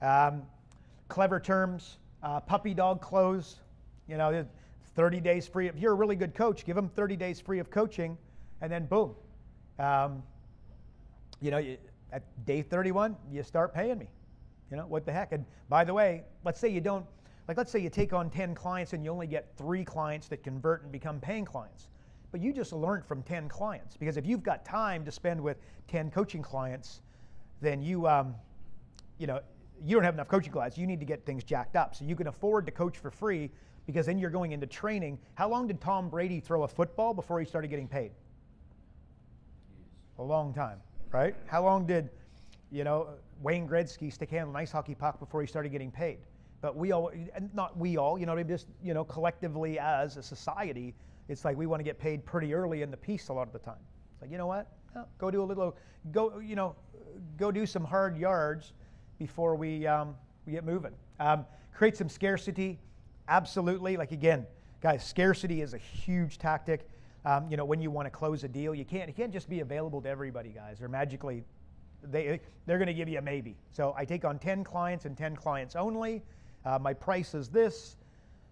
Clever terms, puppy dog close, 30 days free. If you're a really good coach, give them 30 days free of coaching, and then boom. At day 31, you start paying me. What the heck? And by the way, let's say you take on 10 clients and you only get 3 clients that convert and become paying clients. But you just learned from 10 clients, because if you've got time to spend with 10 coaching clients, then you don't have enough coaching clients. You need to get things jacked up. So you can afford to coach for free, because then you're going into training. How long did Tom Brady throw a football before he started getting paid? A long time, right? How long did, Wayne Gretzky stick hand on an ice hockey puck before he started getting paid? But we all, not we all, just, collectively as a society, it's like we want to get paid pretty early in the piece a lot of the time. It's like, you know what? Go do some hard yards before we get moving. Create some scarcity. Absolutely. Like, again, guys, scarcity is a huge tactic. When you want to close a deal, you can't just be available to everybody, guys. Or magically, they're going to give you a maybe. So I take on 10 clients and 10 clients only. My price is this.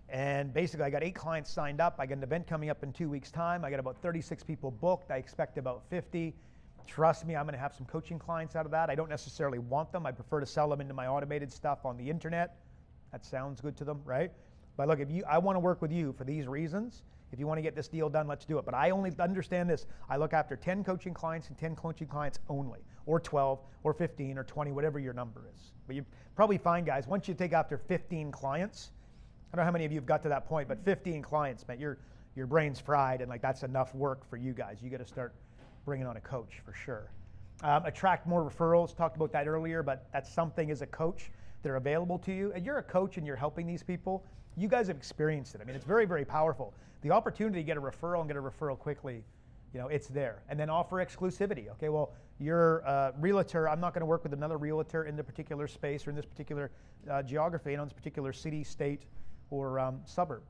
And basically, I got 8 clients signed up. I got an event coming up in 2 weeks' time. I got about 36 people booked. I expect about 50. Trust me, I'm going to have some coaching clients out of that. I don't necessarily want them. I prefer to sell them into my automated stuff on the internet. That sounds good to them, right? But look, I want to work with you for these reasons. If you want to get this deal done, let's do it. But I only understand this. I look after 10 coaching clients and 10 coaching clients only, or 12, or 15, or 20, whatever your number is. But you probably find, guys, once you take after 15 clients, I don't know how many of you have got to that point, but 15 clients, man, your brain's fried, and like that's enough work for you guys. You got to start bringing on a coach for sure. Attract more referrals. Talked about that earlier, but that's something as a coach that are available to you. And you're a coach and you're helping these people. You guys have experienced it. I mean, it's very, very powerful. The opportunity to get a referral and get a referral quickly, it's there. And then offer exclusivity. Okay, well, you're a realtor. I'm not going to work with another realtor in the particular space or in this particular geography, in this particular city, state, or suburb.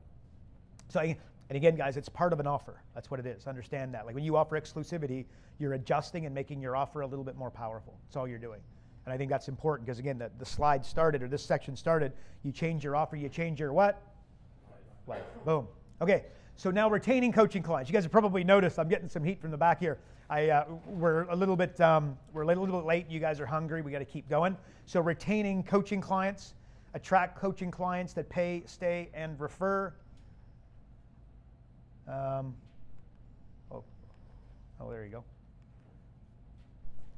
So, and again, guys, it's part of an offer. That's what it is. Understand that. Like when you offer exclusivity, you're adjusting and making your offer a little bit more powerful. That's all you're doing. And I think that's important because, again, the slide started, or this section started, you change your offer, you change your what? Life. Boom. Okay, so now retaining coaching clients. You guys have probably noticed I'm getting some heat from the back here. We're a little bit late. You guys are hungry. We got to keep going. So retaining coaching clients, attract coaching clients that pay, stay, and refer. There you go.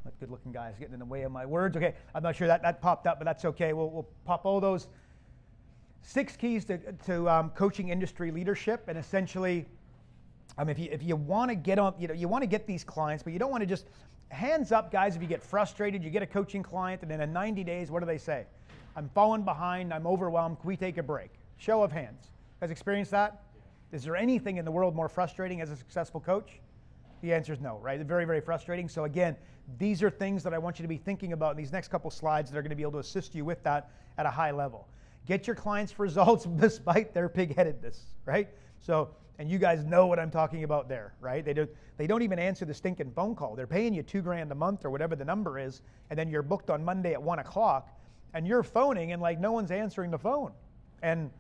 That good-looking guy is getting in the way of my words. Okay, I'm not sure that popped up, but that's okay. We'll pop all those 6 keys to coaching industry leadership. And essentially, if you want to get on, you want to get these clients, but you don't want to just hands up, guys. If you get frustrated, you get a coaching client, and then in 90 days, what do they say? I'm falling behind. I'm overwhelmed. Can we take a break? Show of hands. You guys experienced that? Is there anything in the world more frustrating as a successful coach? The answer is no, right? They're very, very frustrating. So again, these are things that I want you to be thinking about in these next couple slides that are going to be able to assist you with that at a high level. Get your clients results despite their pig-headedness, right? So, and you guys know what I'm talking about there, right? They don't even answer the stinking phone call. They're paying you $2,000 a month or whatever the number is, and then you're booked on Monday at 1 o'clock, and you're phoning and like no one's answering the phone, and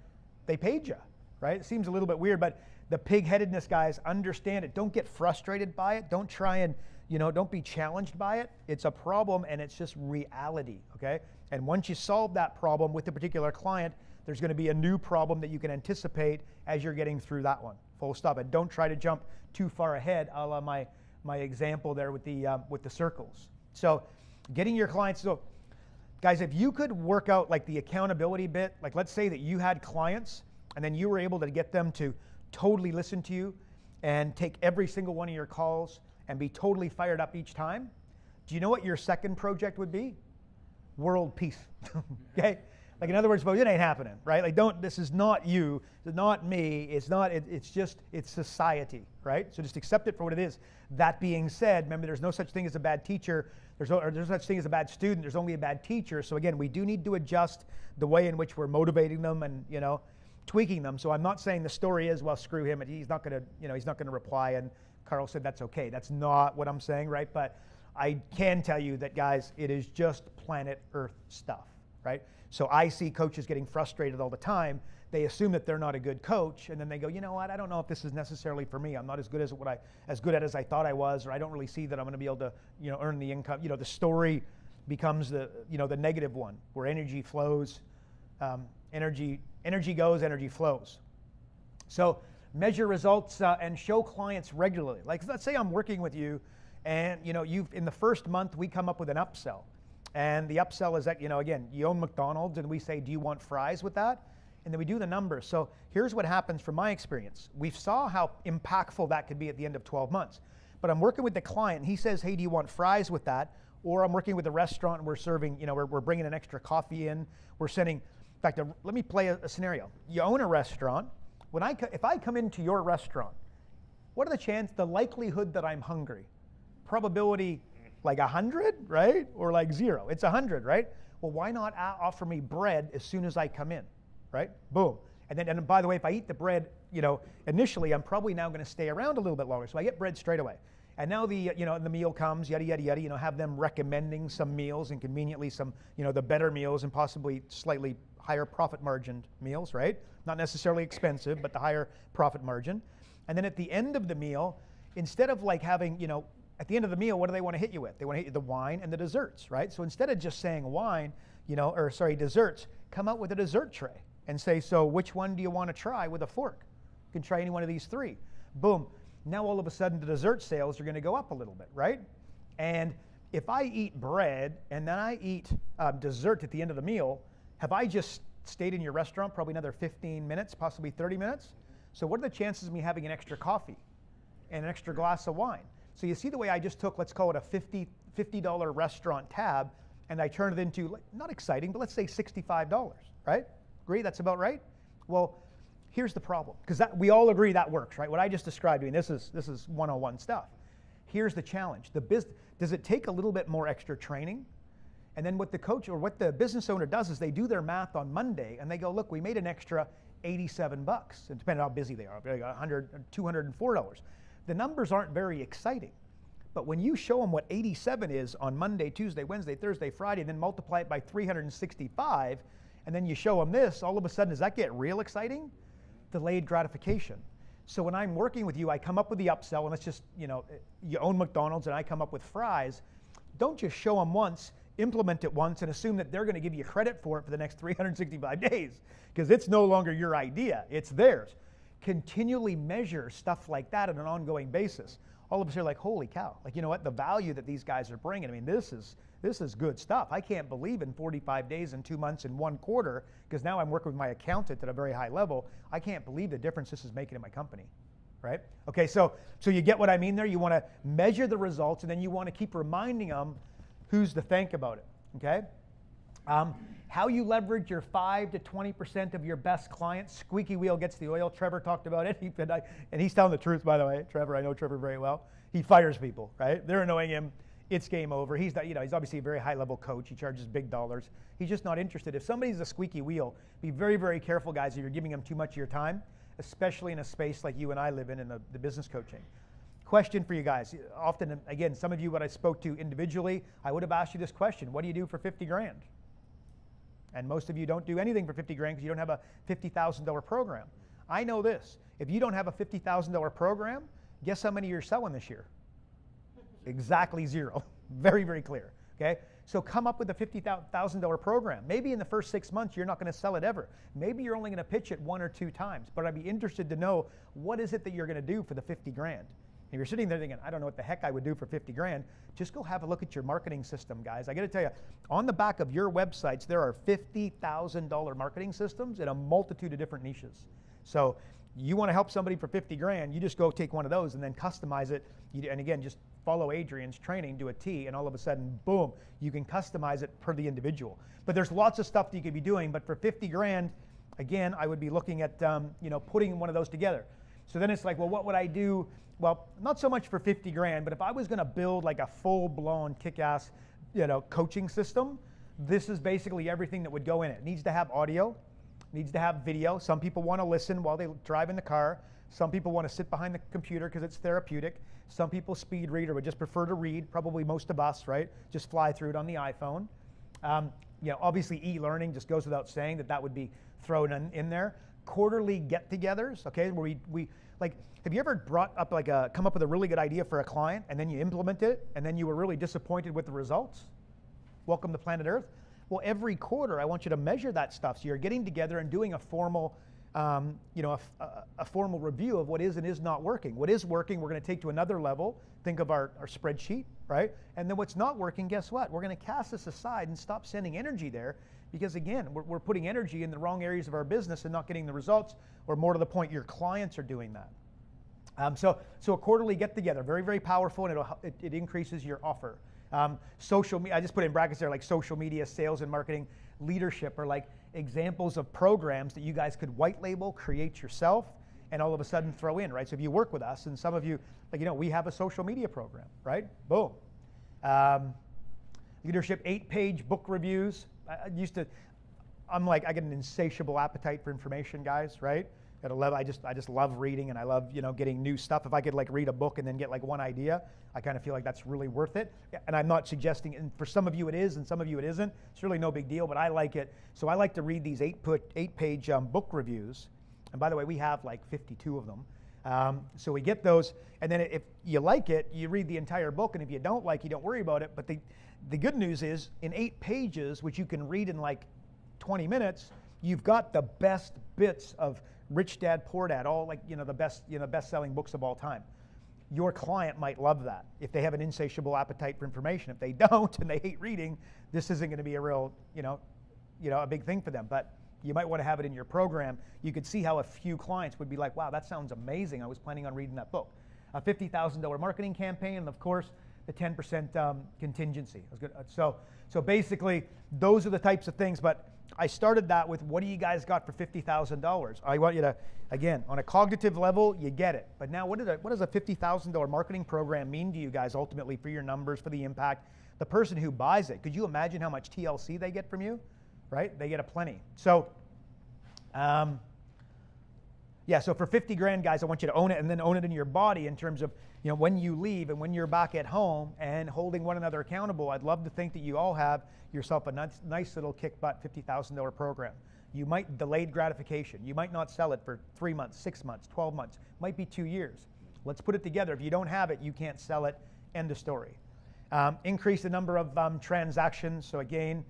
they paid you, right? It seems a little bit weird, but the pig-headedness, guys, understand it. Don't get frustrated by it. Don't try and, don't be challenged by it. It's a problem and it's just reality, okay? And once you solve that problem with a particular client, there's going to be a new problem that you can anticipate as you're getting through that one. Full stop. And don't try to jump too far ahead, a la my example there with the circles. So getting your clients, so guys, if you could work out like the accountability bit, like let's say that you had clients and then you were able to get them to totally listen to you and take every single one of your calls and be totally fired up each time. Do you know what your second project would be? World peace. Okay? Like in other words, well, it ain't happening, right? Like this is not you, it's not me, it's society, right? So just accept it for what it is. That being said, remember there's no such thing as a bad teacher, there's no such thing as a bad student, there's only a bad teacher. So again, we do need to adjust the way in which we're motivating them and, tweaking them. So I'm not saying the story is, well, screw him, and he's not going to reply. And Karl said that's okay. That's not what I'm saying, right? But I can tell you that, guys, it is just planet Earth stuff. right? So I see coaches getting frustrated all the time. They assume that they're not a good coach, and then they go, you know what, I don't know if this is necessarily for me. I'm not as good as as I thought I was, or I don't really see that I'm going to be able to, earn the income. The story becomes the negative one, where energy flows, energy goes, energy flows. So measure results and show clients regularly. Like, let's say I'm working with you, and in the first month we come up with an upsell, and the upsell is that again, you own McDonald's, and we say, do you want fries with that? And then we do the numbers. So here's what happens from my experience. We saw how impactful that could be at the end of 12 months. But I'm working with the client, and he says, hey, do you want fries with that? Or I'm working with a restaurant, and we're serving, we're bringing an extra coffee in. We're sending, in fact, let me play a scenario. You own a restaurant. If I come into your restaurant, what are the likelihood that I'm hungry? Probability like 100, right? Or like 0. It's 100, right? Well, why not offer me bread as soon as I come in? Right? Boom. And by the way, if I eat the bread, initially, I'm probably now going to stay around a little bit longer. So I get bread straight away. And now the meal comes, yada, yada, yada, have them recommending some meals, and conveniently some, the better meals, and possibly slightly higher profit margined meals, right? Not necessarily expensive, but the higher profit margin. And then at the end of the meal, instead of like having, at the end of the meal, what do they want to hit you with? They want to hit you with the wine and the desserts, right? So instead of just saying wine, desserts, come out with a dessert tray. And say, so which one do you want to try with a fork? You can try any one of these 3. Boom. Now all of a sudden the dessert sales are going to go up a little bit, right? And if I eat bread and then I eat dessert at the end of the meal, have I just stayed in your restaurant probably another 15 minutes, possibly 30 minutes? So what are the chances of me having an extra coffee and an extra glass of wine? So you see the way I just took, let's call it a $50 restaurant tab, and I turned it into, not exciting, but let's say $65, right? Agree, that's about right? Well, here's the problem, because we all agree that works, right? What I just described, this is 101 stuff. Here's the challenge. Does it take a little bit more extra training? And then what the coach or what the business owner does is they do their math on Monday, and they go, look, we made an extra $87, and depending on how busy they are, like $100, $204. The numbers aren't very exciting. But when you show them what 87 is on Monday, Tuesday, Wednesday, Thursday, Friday, and then multiply it by 365, and then you show them this, all of a sudden, does that get real exciting? Delayed gratification. So when I'm working with you, I come up with the upsell, and let's just, you own McDonald's, and I come up with fries. Don't just show them once, implement it once, and assume that they're going to give you credit for it for the next 365 days, because it's no longer your idea, it's theirs. Continually measure stuff like that on an ongoing basis. All of us are like, holy cow, like, you know what, the value that these guys are bringing, this is good stuff. I can't believe in 45 days and 2 months and 1 quarter, because now I'm working with my accountant at a very high level. I can't believe the difference this is making in my company, right? Okay, so you get what I mean there? You want to measure the results, and then you want to keep reminding them who's to thank about it, okay? How you leverage your 5 to 20% of your best clients. Squeaky wheel gets the oil. Trevor talked about it, and he's telling the truth, by the way. Trevor, I know Trevor very well. He fires people, right? They're annoying him. It's game over. He's obviously a very high-level coach. He charges big dollars. He's just not interested. If somebody's a squeaky wheel, be very, very careful, guys, if you're giving them too much of your time, especially in a space like you and I live in the business coaching. Question for you guys. Often, again, some of you what I spoke to individually, I would have asked you this question. What do you do for 50 grand? And most of you don't do anything for 50 grand because you don't have a $50,000 program. I know this. If you don't have a $50,000 program, guess how many you're selling this year? Exactly 0. Very, very clear. Okay? So come up with a $50,000 program. Maybe in the first 6 months you're not going to sell it ever. Maybe you're only going to pitch it 1 or 2 times. But I'd be interested to know, what is it that you're going to do for the 50 grand? If you're sitting there thinking, I don't know what the heck I would do for 50 grand, just go have a look at your marketing system, guys. I got to tell you, on the back of your websites, there are $50,000 marketing systems in a multitude of different niches. So you want to help somebody for 50 grand, you just go take one of those and then customize it. And again, just follow Adrian's training, do a T, and all of a sudden, boom, you can customize it per the individual. But there's lots of stuff that you could be doing, but for 50 grand, again, I would be looking at putting one of those together. So then it's like, well, what would I do? Well, not so much for 50 grand, but if I was going to build like a full-blown kick-ass, coaching system, this is basically everything that would go in it. It needs to have audio, needs to have video. Some people want to listen while they drive in the car. Some people want to sit behind the computer because it's therapeutic. Some people speed read or would just prefer to read, probably most of us, right? Just fly through it on the iPhone. obviously e-learning just goes without saying that would be thrown in there. Quarterly get-togethers, okay, where we like, have you ever come up with a really good idea for a client and then you implement it and then you were really disappointed with the results? Welcome to planet Earth. Well, every quarter I want you to measure that stuff. So you're getting together and doing a formal, a formal review of what is and is not working. What is working, we're going to take to another level. Think of our spreadsheet, right? And then what's not working, guess what? We're going to cast this aside and stop sending energy there, because again, we're putting energy in the wrong areas of our business and not getting the results, or more to the point, your clients are doing that. So a quarterly get together, very, very powerful, and it increases your offer. Social media, I just put in brackets there, like social media, sales and marketing, leadership are like examples of programs that you guys could white label, create yourself, and all of a sudden throw in, right? So if you work with us, and some of you, we have a social media program, right? Boom. Leadership, 8-page book reviews. I get an insatiable appetite for information, guys, right? I just love reading, and I love, getting new stuff. If I could read a book and then get one idea, I kind of feel like that's really worth it. And I'm not suggesting, and for some of you it is, and some of you it isn't. It's really no big deal, but I like it. So I like to read these 8-page book reviews. And by the way, we have 52 of them. So we get those, and then if you like it, you read the entire book, and if you don't like, you don't worry about it. But the good news is, in 8 pages, which you can read in 20 minutes, you've got the best bits of Rich Dad, Poor Dad, all the best-selling books of all time. Your client might love that if they have an insatiable appetite for information. If they don't and they hate reading, this isn't going to be a real, a big thing for them. But you might want to have it in your program. You could see how a few clients would be like, wow, that sounds amazing. I was planning on reading that book. A $50,000 marketing campaign, and of course, the 10% contingency. So basically, those are the types of things. But I started that with, what do you guys got for $50,000? I want you to, again, on a cognitive level, you get it. But now, what does a $50,000 marketing program mean to you guys ultimately, for your numbers, for the impact? The person who buys it, could you imagine how much TLC they get from you? Right? They get a plenty. So, so for 50 grand, guys, I want you to own it, and then own it in your body in terms of, when you leave and when you're back at home and holding one another accountable. I'd love to think that you all have yourself a nice little kick-butt $50,000 program. You might delayed gratification. You might not sell it for 3 months, 6 months, 12 months. Might be 2 years. Let's put it together. If you don't have it, you can't sell it. End of story. Increase the number of transactions. So again,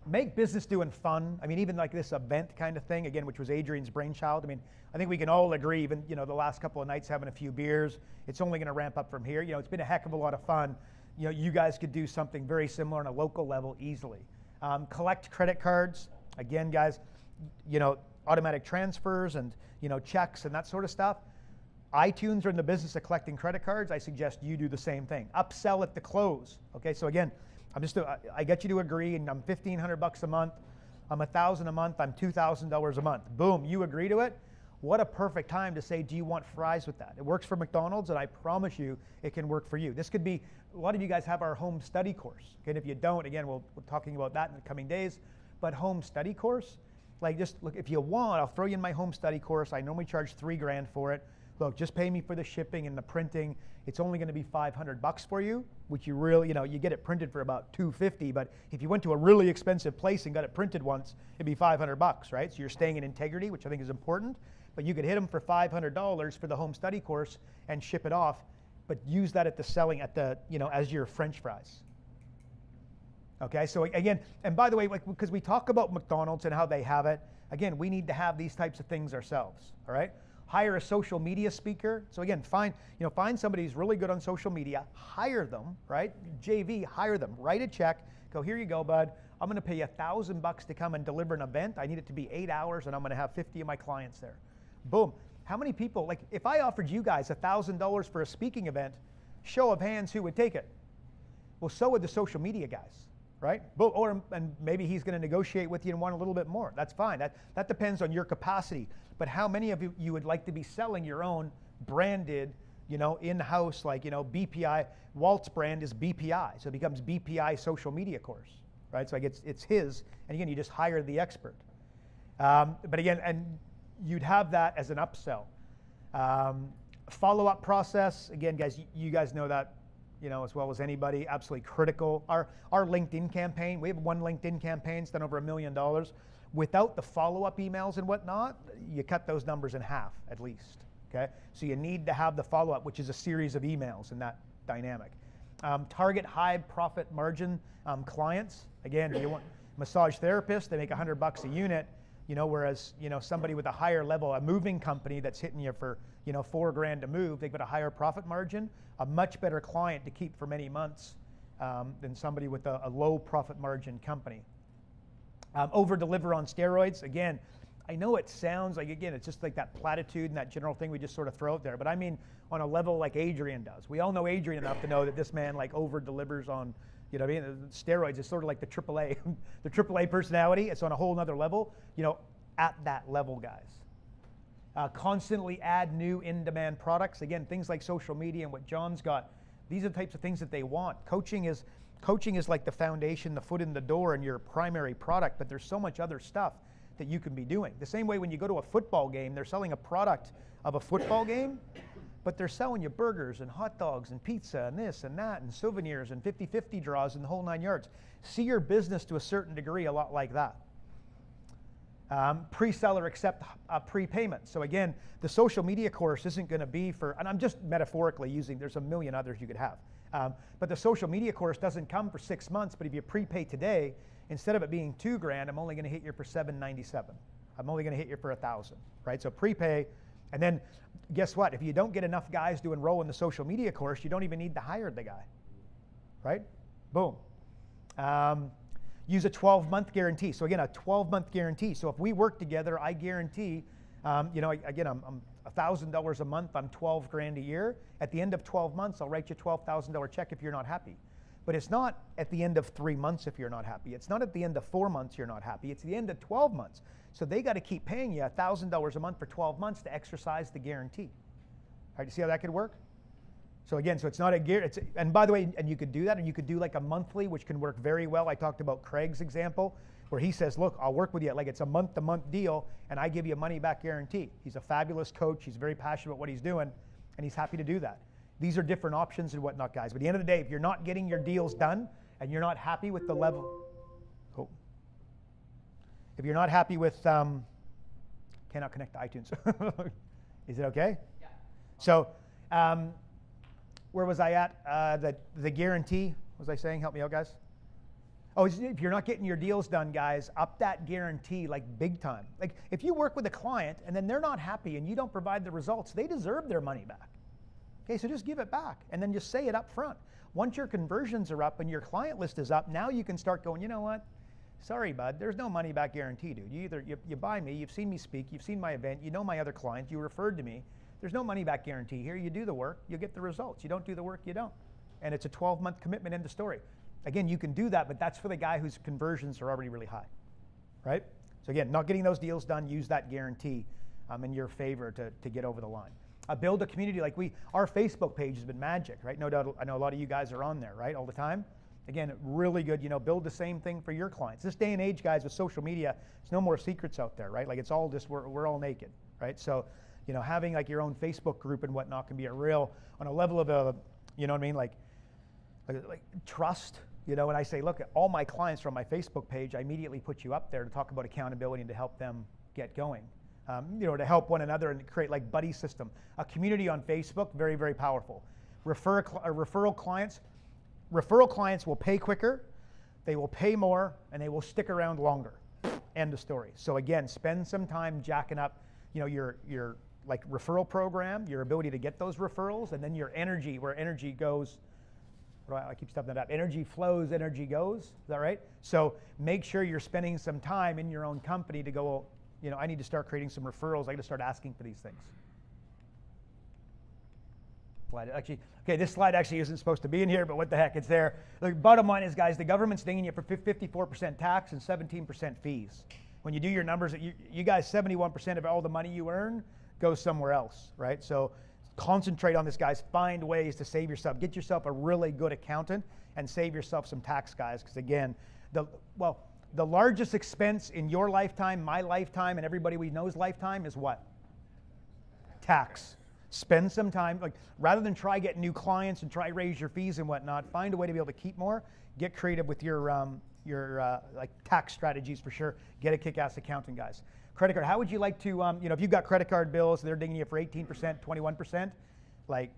make business doing fun. I mean, even this event kind of thing, again, which was Adrian's brainchild. I mean, I think we can all agree, even, the last couple of nights having a few beers, it's only going to ramp up from here. It's been a heck of a lot of fun. You guys could do something very similar on a local level easily. Collect credit cards. Again, guys, automatic transfers and, checks and that sort of stuff. iTunes are in the business of collecting credit cards. I suggest you do the same thing. Upsell at the close. Okay, so again, I get you to agree, and I'm $1,500 a month. I'm $1,000 a month. I'm $2,000 a month. Boom, you agree to it. What a perfect time to say, do you want fries with that? It works for McDonald's, and I promise you it can work for you. This could be, a lot of you guys have our home study course. Okay, and if you don't, again, we're talking about that in the coming days. But home study course, just look, if you want, I'll throw you in my home study course. I normally charge $3 grand for it. Look, just pay me for the shipping and the printing. It's only going to be $500 for you, which you really, you get it printed for about $250. But if you went to a really expensive place and got it printed once, it'd be $500, right? So you're staying in integrity, which I think is important. But you could hit them for $500 for the home study course and ship it off, but use that at the selling at the, as your French fries. Okay, so again, and by the way, because we talk about McDonald's and how they have it, again, we need to have these types of things ourselves, all right? Hire a social media speaker. So again, find somebody who's really good on social media, hire them, right? JV, hire them, write a check, go, here you go, bud. I'm going to pay you $1,000 to come and deliver an event. I need it to be 8 hours, and I'm going to have 50 of my clients there. Boom. How many people, if I offered you guys $1,000 for a speaking event, show of hands, who would take it? Well, so would the social media guys, right? And maybe he's going to negotiate with you and want a little bit more. That's fine. That depends on your capacity. But how many of you would like to be selling your own branded, in-house, BPI? Walt's brand is BPI, so it becomes BPI social media course, right? So it's his, and again, you just hire the expert. But again, and you'd have that as an upsell. Follow-up process, again, guys, you guys know that as well as anybody, absolutely critical. Our LinkedIn campaign, we have one LinkedIn campaign, it's done over $1 million. Without the follow-up emails and whatnot, you cut those numbers in half at least, okay? So you need to have the follow-up, which is a series of emails in that dynamic. Target high profit margin clients. Again, you want massage therapists, they make $100 a unit, whereas, somebody with a higher level, a moving company that's hitting you for, $4,000 to move, they've got a higher profit margin, a much better client to keep for many months than somebody with a low profit margin company. Over deliver on steroids. Again, I know it sounds like, again, it's just like that platitude and that general thing we just sort of throw out there, but I mean on a level like Adrian does. We all know Adrian enough to know that this man like over delivers on, steroids. It's sort of like the AAA, the AAA personality. It's on a whole nother level, at that level, guys. Constantly add new in-demand products. Again, things like social media and what John's got. These are the types of things that they want. Coaching is like the foundation, the foot in the door, and your primary product, but there's so much other stuff that you can be doing. The same way when you go to a football game, they're selling a product of a football game, but they're selling you burgers and hot dogs and pizza and this and that and souvenirs and 50-50 draws and the whole 9 yards. See your business to a certain degree a lot like that. Pre-seller accept prepayment. So again, the social media course isn't going to be for, and I'm just metaphorically using, there's a million others you could have. But the social media course doesn't come for 6 months, but if you prepay today, instead of it being $2,000, I'm only going to hit you for $797. I'm only going to hit you for $1,000, right? So prepay, and then guess what? If you don't get enough guys to enroll in the social media course, you don't even need to hire the guy, right? Boom. Use a 12-month guarantee. So again, a 12-month guarantee. So if we work together, I guarantee, again, I'm $1,000 a month, I'm $12,000 a year. At the end of 12 months, I'll write you a $12,000 check if you're not happy. But it's not at the end of 3 months if you're not happy. It's not at the end of 4 months you're not happy. It's the end of 12 months. So they got to keep paying you $1,000 a month for 12 months to exercise the guarantee. All right, you see how that could work? So again, so it's not a gear, and by the way, and you could do that, and you could do like a monthly, which can work very well. I talked about Craig's example, where he says, look, I'll work with you, like it's a month-to-month deal, and I give you a money-back guarantee. He's a fabulous coach, he's very passionate about what he's doing, and he's happy to do that. These are different options and whatnot, guys. But at the end of the day, if you're not getting your deals done, and you're not happy with the level, if you're not happy with, cannot connect to iTunes. Is it okay? Yeah. So, where was I at? The guarantee, what was I saying? Help me out, guys. Oh, if you're not getting your deals done, guys, up that guarantee like big time. Like if you work with a client and then they're not happy and you don't provide the results, they deserve their money back. Okay, so just give it back and then just say it up front. Once your conversions are up and your client list is up, now you can start going, you know what? Sorry, bud, there's no money back guarantee, dude. You buy me, you've seen me speak, you've seen my event, you know my other clients, you referred to me. There's no money back guarantee here. You do the work, you get the results. You don't do the work, you don't. And it's a 12-month commitment, end of story. Again, you can do that, but that's for the guy whose conversions are already really high, right? So again, not getting those deals done, use that guarantee in your favor to get over the line. Build a community like our Facebook page has been magic, right? No doubt, I know a lot of you guys are on there, right, all the time. Again, really good, build the same thing for your clients. This day and age, guys, with social media, there's no more secrets out there, right? Like it's all just, we're all naked, right? So, having like your own Facebook group and whatnot can be a real, on a level of like trust, and I say, look, all my clients from my Facebook page, I immediately put you up there to talk about accountability and to help them get going, to help one another and create like buddy system. A community on Facebook, very, very powerful. Referral clients will pay quicker, they will pay more, and they will stick around longer. End of story. So again, spend some time jacking up, your like referral program, your ability to get those referrals, and then your energy, where energy goes. I keep stuffing that up. Energy flows, energy goes. Is that right? So make sure you're spending some time in your own company to go, I need to start creating some referrals. I got to start asking for these things. This slide actually isn't supposed to be in here, but what the heck, it's there. The bottom line is, guys, the government's dinging you for 54% tax and 17% fees. When you do your numbers, you guys, 71% of all the money you earn goes somewhere else, right? So concentrate on this, guys. Find ways to save yourself. Get yourself a really good accountant and save yourself some tax, guys, because again, the largest expense in your lifetime, my lifetime, and everybody we know's lifetime is what? Tax. Spend some time, like rather than try get new clients and try raise your fees and whatnot, find a way to be able to keep more. Get creative with your like tax strategies for sure. Get a kick-ass accountant, guys. Credit card. How would you like to, if you've got credit card bills, they're dinging you for 18%, 21%, like,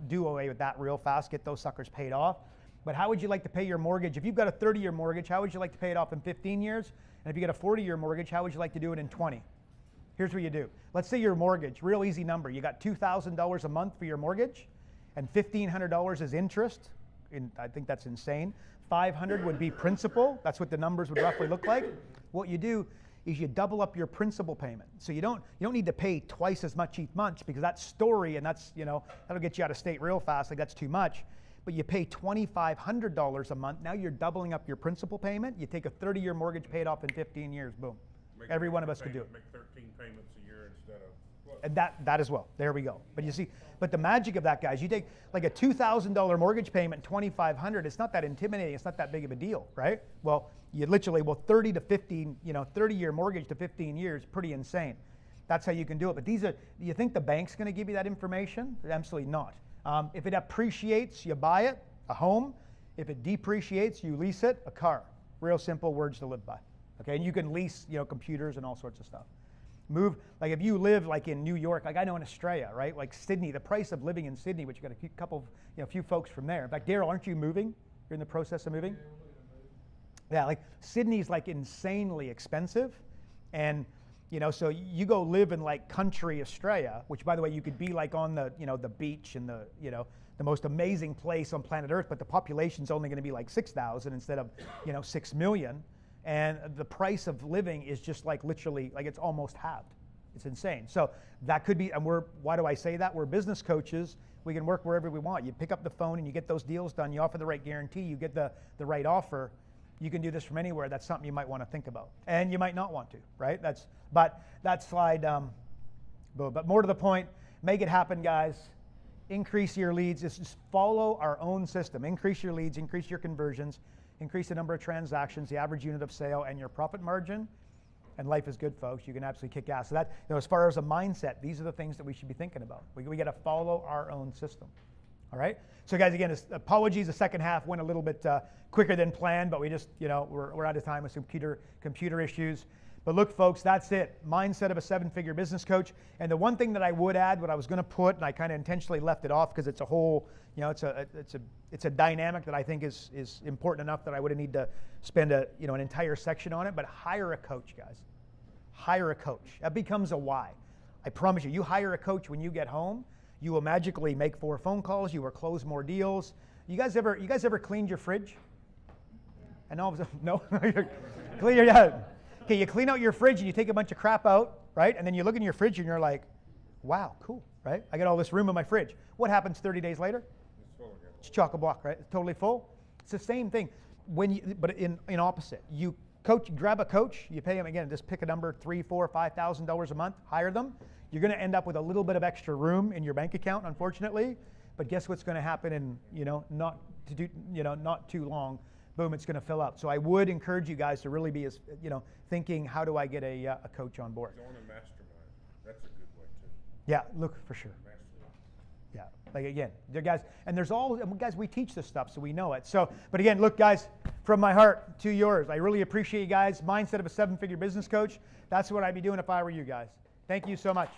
do away with that real fast. Get those suckers paid off. But how would you like to pay your mortgage? If you've got a 30-year mortgage, how would you like to pay it off in 15 years? And if you got a 40-year mortgage, how would you like to do it in 20? Here's what you do. Let's say your mortgage, real easy number. You got $2,000 a month for your mortgage, and $1,500 is interest. I think that's insane. $500 would be principal. That's what the numbers would roughly look like. What you do is you double up your principal payment. So you don't need to pay twice as much each month, because that's story, and that's, that'll get you out of state real fast. Like, that's too much. But you pay $2,500 a month. Now you're doubling up your principal payment. You take a 30-year mortgage paid off in 15 years. Boom. Every one of us could do it. Make 13 payments a year instead of what? And that as well. There we go. But you see, but the magic of that, guys, you take like a $2,000 mortgage payment, $2,500. It's not that intimidating. It's not that big of a deal, right? Well, you literally 30 to 15, 30-year mortgage to 15 years, pretty insane. That's how you can do it. But do you think the bank's going to give you that information? Absolutely not. If it appreciates, you buy it, a home. If it depreciates, you lease it, a car. Real simple words to live by. Okay, and you can lease, computers and all sorts of stuff. Move, like if you live like in New York, like I know in Australia, right? Like Sydney, the price of living in Sydney, which you got a couple, few folks from there. In fact, Daryl, aren't you moving? You're in the process of moving? Yeah, like Sydney's like insanely expensive. And, so you go live in like country Australia, which by the way, you could be like on the, the beach and the most amazing place on planet Earth, but the population's only going to be like 6,000 instead of, 6 million. And the price of living is just like literally, like it's almost halved. It's insane. So that could be, and why do I say that? We're business coaches. We can work wherever we want. You pick up the phone and you get those deals done. You offer the right guarantee. You get the right offer. You can do this from anywhere. That's something you might want to think about. And you might not want to, right? But that slide, but more to the point, make it happen, guys. Increase your leads. Just follow our own system. Increase your leads, increase your conversions, increase the number of transactions, the average unit of sale, and your profit margin, and life is good, folks. You can absolutely kick ass. So that, as far as a mindset, these are the things that we should be thinking about. We got to follow our own system. All right. So, guys, again, apologies. The second half went a little bit quicker than planned, but we just, we're out of time with some computer issues. But look, folks, that's it. Mindset of a 7-figure business coach. And the one thing that I would add, what I was going to put, and I kind of intentionally left it off because it's a whole, it's a dynamic that I think is important enough that I wouldn't need to spend an entire section on it. But hire a coach, guys. Hire a coach. That becomes a why. I promise you. You hire a coach when you get home, you will magically make 4 phone calls. You will close more deals. You guys ever cleaned your fridge? And all of a sudden, no, clean your Okay, you clean out your fridge and you take a bunch of crap out, right? And then you look in your fridge and you're like, wow, cool, right? I got all this room in my fridge. What happens 30 days later? It's full again. It's chock-a-block, right? It's totally full. It's the same thing. But in opposite. You grab a coach, you pay them, again, just pick a number, $3,000, $4,000, $5,000 a month, hire them. You're going to end up with a little bit of extra room in your bank account, unfortunately. But guess what's going to happen in, not too long. Boom, it's going to fill up. So I would encourage you guys to really be, thinking, how do I get a coach on board? Join a mastermind. That's a good way too. Yeah, look, for sure. Yeah, like again, guys, and guys, we teach this stuff, so we know it. So, but again, look, guys, from my heart to yours, I really appreciate you guys. Mindset of a 7-figure business coach. That's what I'd be doing if I were you guys. Thank you so much.